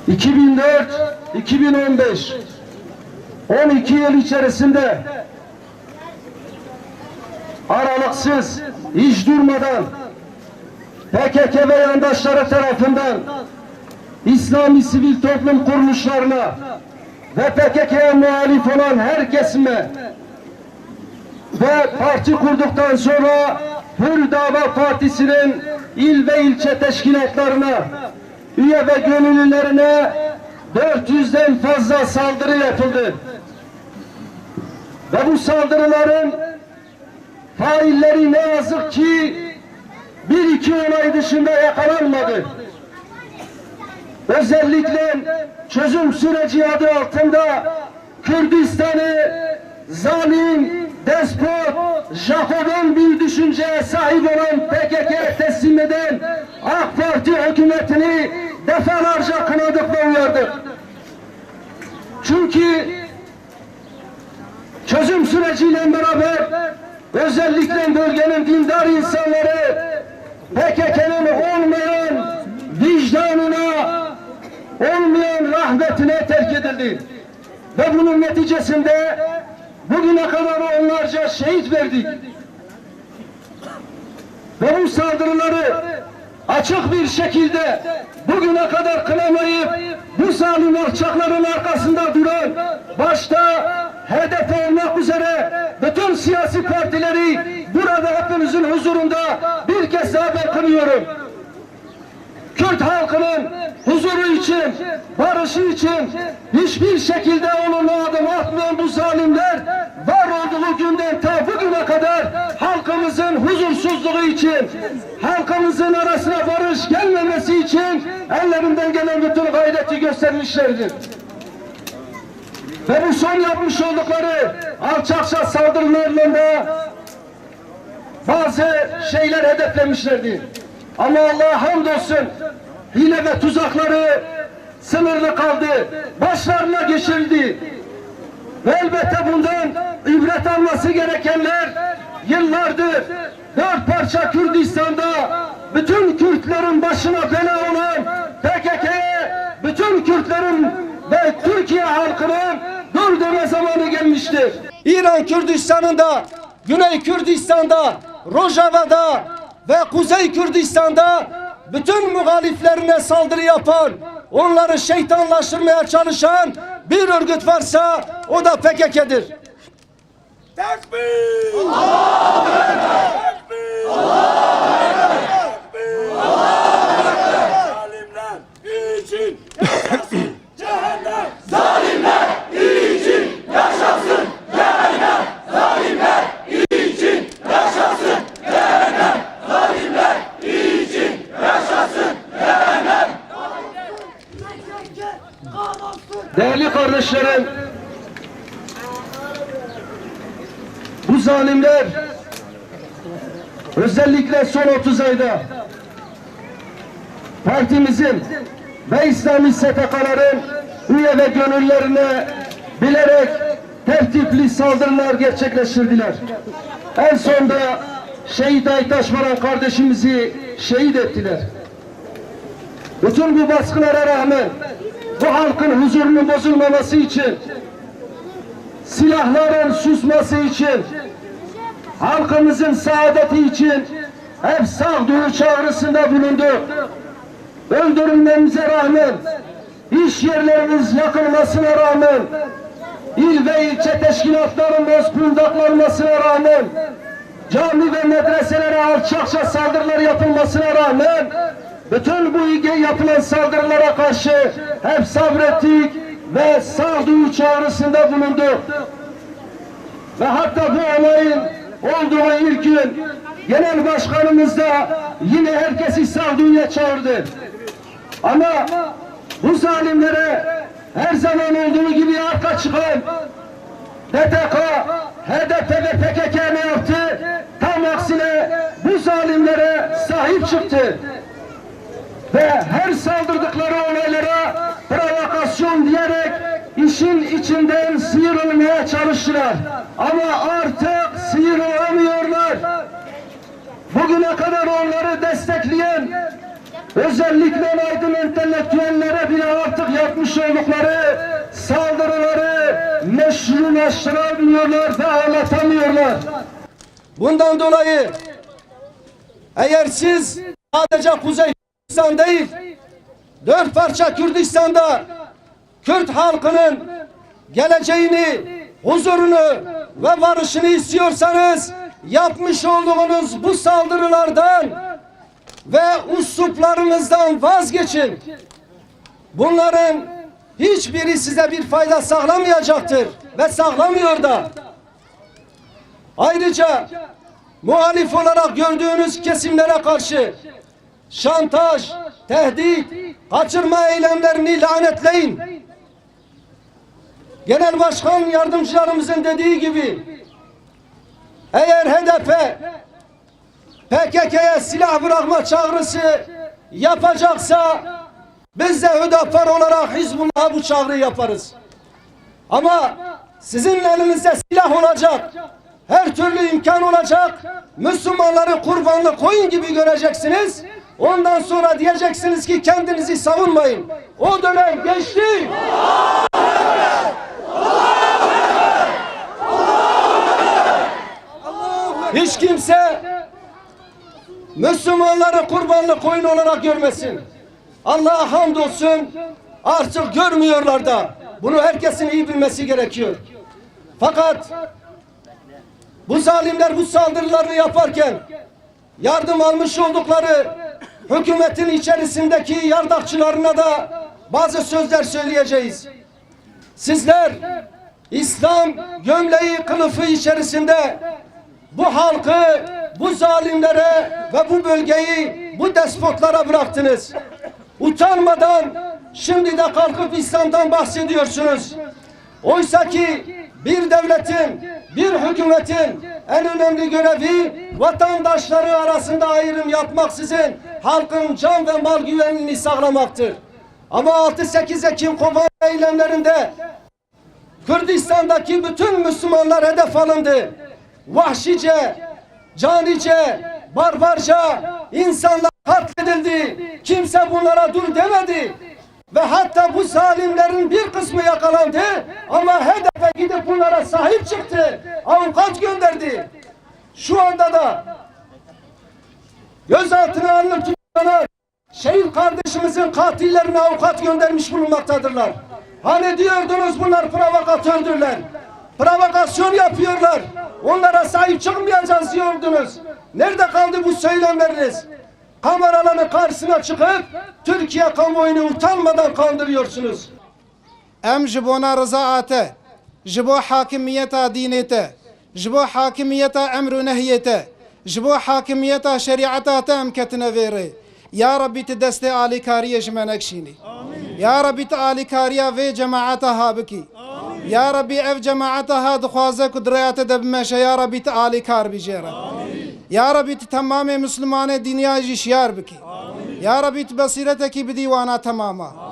2004-2015 12 yıl içerisinde aralıksız, hiç durmadan PKK ve yandaşları tarafından İslami sivil toplum kuruluşlarına ve PKK'ya muhalif olan her kesime ve parti kurduktan sonra Hür Dava Partisi'nin il ve ilçe teşkilatlarına, üye ve gönüllülerine 400'den fazla saldırı yapıldı. Ve bu saldırıların failleri ne yazık ki bir iki olay dışında yakalanmadı. Özellikle çözüm süreci adı altında Kürdistan'ı zalim, despot, Jacobin bir düşünceye sahip olan PKK'ya teslim eden AK Parti hükümetini defalarca kınadık ve uyardık. Çünkü çözüm süreciyle beraber özellikle bölgenin dindar insanları PKK'nın olmayan vicdanına, olmayan rahmetine terk edildi. Ve bunun neticesinde bugüne kadar onlarca şehit verdik. Ve bu saldırıları açık bir şekilde bugüne kadar kınamayıp bu zalim alçakların arkasında duran başta HDP olmak üzere bütün siyasi partileri burada hepinizin huzurunda bir kez daha ben kınıyorum. Kürt halkının huzuru için, barışı için hiçbir şekilde olumlu adım atmayan bu zalimler var olduğu günden ta bugüne kadar halkımızın huzursuzluğu için, halkımızın arasına barış gelmemesi için ellerinden gelen bütün gayreti göstermişlerdir. Ve bu son yapmış oldukları alçakça saldırılarla da bazı şeyler hedeflemişlerdi. Ama Allah'a hamdolsun hile ve tuzakları sınırlı kaldı. Başlarına geçirildi. Ve elbette bundan ibret alması gerekenler yıllardır 4 parça Kürdistan'da bütün Kürtlerin başına bela olan PKK'ye bütün Kürtlerin ve Türkiye halkının dur deme zamanı gelmiştir. İran Kürdistan'ında, Güney Kürdistan'da, Rojava'da ve Kuzey Kürdistan'da bütün muhaliflerine saldırı yapan, onları şeytanlaştırmaya çalışan bir örgüt varsa o da PKK'dir. Tekbir! Allahu Ekber! Tekbir! Allahu Ekber! Tekbir! Allahu Ekber! Zalimler için yaşasın cehennem! Zalimler için yaşasın cehennem! Zalimler için yaşasın cehennem! Zalimler için yaşasın cehennem! Değerli kardeşlerim, bu zalimler özellikle son 30 ayda partimizin ve İslami STK'ların üye ve gönüllerine bilerek tertipli saldırılar gerçekleştirdiler. En sonda Şehit Aytaş Baran kardeşimizi şehit ettiler. Bütün bu baskılara rağmen bu halkın huzurunun bozulmaması için, silahların susması için, halkımızın saadeti için hep sağduyu çağrısında bulundu. Öldürülmemize rağmen, iş yerlerimiz yakılmasına rağmen, il ve ilçe teşkilatlarımız kundaklanmasına rağmen, cami ve medreselere alçakça saldırılar yapılmasına rağmen, bütün bu yapılan saldırılara karşı hep sabrettik ve sağduyu çağrısında bulunduk. Ve hatta bu olayın olduğu ilk gün genel başkanımız da yine herkesi sağduyuya çağırdı. Ama bu zalimlere her zaman olduğu gibi arka çıkan DTK, HDP ve PKK ne yaptı? Tam aksine bu zalimlere sahip çıktı. Ve her saldırdıkları olaylara provokasyon diyerek işin içinden sıyrılmaya çalıştılar. Ama artık sıyrılamıyorlar. Bugüne kadar onları destekleyen özellikle aydın entelektüellere bile artık yapmış oldukları saldırıları meşrulaştıramıyorlar ve anlatamıyorlar. Bundan dolayı eğer siz sadece Kuzey Kürdistan değil, 4 parça Kürdistan'da Kürt halkının geleceğini, huzurunu ve varışını istiyorsanız yapmış olduğunuz bu saldırılardan ve usluplarınızdan vazgeçin. Bunların hiçbiri size bir fayda sağlamayacaktır ve sağlamıyor da. Ayrıca muhalif olarak gördüğünüz kesimlere karşı şantaj, tehdit, kaçırma eylemlerini lanetleyin. Genel Başkan Yardımcılarımızın dediği gibi eğer HDP PKK'ya silah bırakma çağrısı yapacaksa biz de Hüdapar olarak Hizbullah'a bu çağrıyı yaparız. Ama sizin elinizde silah olacak, her türlü imkan olacak, Müslümanları kurbanlı koyun gibi göreceksiniz. Ondan sonra diyeceksiniz ki kendinizi savunmayın. O dönem geçti. Hiç kimse Müslümanları kurbanlı koyun olarak görmesin. Allah'a hamdolsun artık görmüyorlar da. Bunu herkesin iyi bilmesi gerekiyor. Fakat bu zalimler bu saldırıları yaparken yardım almış oldukları hükümetin içerisindeki yardakçılarına da bazı sözler söyleyeceğiz. Sizler İslam gömleği kılıfı içerisinde bu halkı, bu zalimlere ve bu bölgeyi bu despotlara bıraktınız. Utanmadan şimdi de kalkıp İslam'dan bahsediyorsunuz. Oysa ki bir devletin, bir hükümetin en önemli görevi vatandaşları arasında ayrım yapmaksızın halkın can ve mal güvenliğini sağlamaktır. Ama 6-8 Ekim Kobani eylemlerinde Kürdistan'daki bütün Müslümanlar hedef alındı. Vahşice, canice, barbarca insanlar katledildi. Kimse bunlara dur demedi. Ve hatta bu zalimlerin bir kısmı yakalandı ama hedefe gidip bunlara sahip çıktı. Avukat gönderdi. Şu anda da gözaltına alınıp tutulanlar şehit kardeşimizin katillerine avukat göndermiş bulunmaktadırlar. Hani diyordunuz bunlar provokatördürler. Provokasyon yapıyorlar. Onlara sahip çıkmayacağız diyordunuz. Nerede kaldı bu söylemleriniz? Kameraların karşısına çıkıp Türkiye kamuoyunu utanmadan kandırıyorsunuz. Em ji bona rızaate, ji bo hakimiyeta dinete, ji bo hakimiyeta emru nehyete, ji bo hakimiyeta şeriata te em ketine vere. Ya Rabbi te deste alikariye ji me nekşînî. Ya Rabbi te alikariya ve cemaata ha bikî. Ya Rabbi ev cemaata ha dixwaze ku dirayate de bimeşe. Ya Rabbi te alikar bijêre. Ya Rabbi te tamamê Müslümanê dîniya jî şiyar bikî. Ya Rabbi te besiretekî bidî wana temama.